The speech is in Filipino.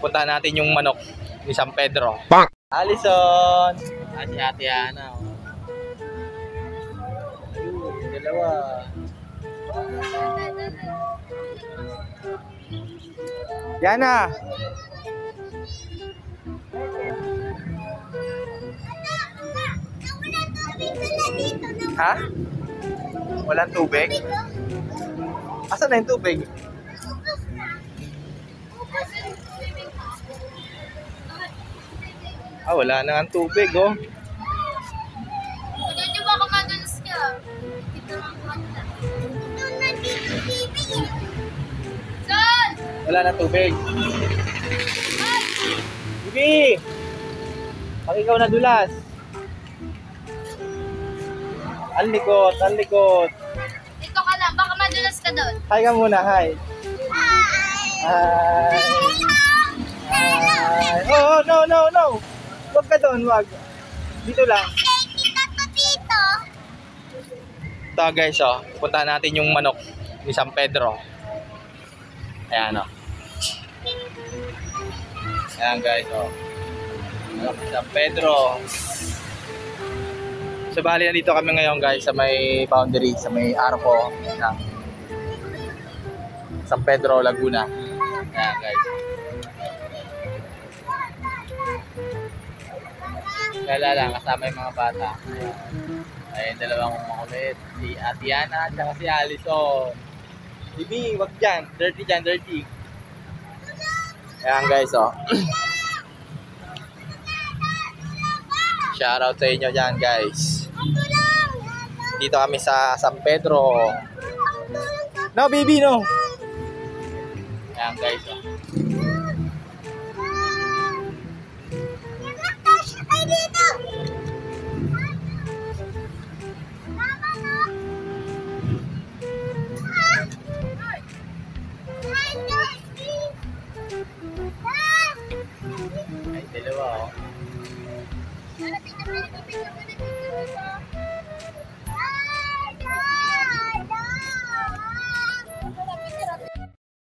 Punta natin yung manok ni San Pedro. Alison! Si Ate Ana. Ayun, dalawa. Yana! Ha? Walang tubig? Asan na yung tubig? Wala na ang tubig, oh. Hindi ba kumadalas ka? Dito lang kumadalas. Saan? Wala na tubig. Bibi! Pag ikaw nadulas. Ang likot, ang likot. Dito ka lang, baka madulas ka doon. Hi ka muna, hi. Hi. Hi. Oh, no, no, no. Huwag ka doon, huwag. Dito lang. Ito guys, oh. Punta natin yung manok ni San Pedro. Ayan, oh. Ayan guys, oh. Manok ni San Pedro. So bali nandito kami ngayon guys sa may boundary, sa may Arco ng San Pedro, Laguna. Ayan guys. Kala lang, kasama yung mga bata. Ayun, dalawang makulit. Si Ate Ana at saka si Alison. Bibi, wag dyan. Dirty dyan, dirty. Ayan guys, oh. Shoutout sa inyo dyan guys. Dito kami sa San Pedro. No, baby, no. Ayan guys, oh. Ay, dalawa, oh.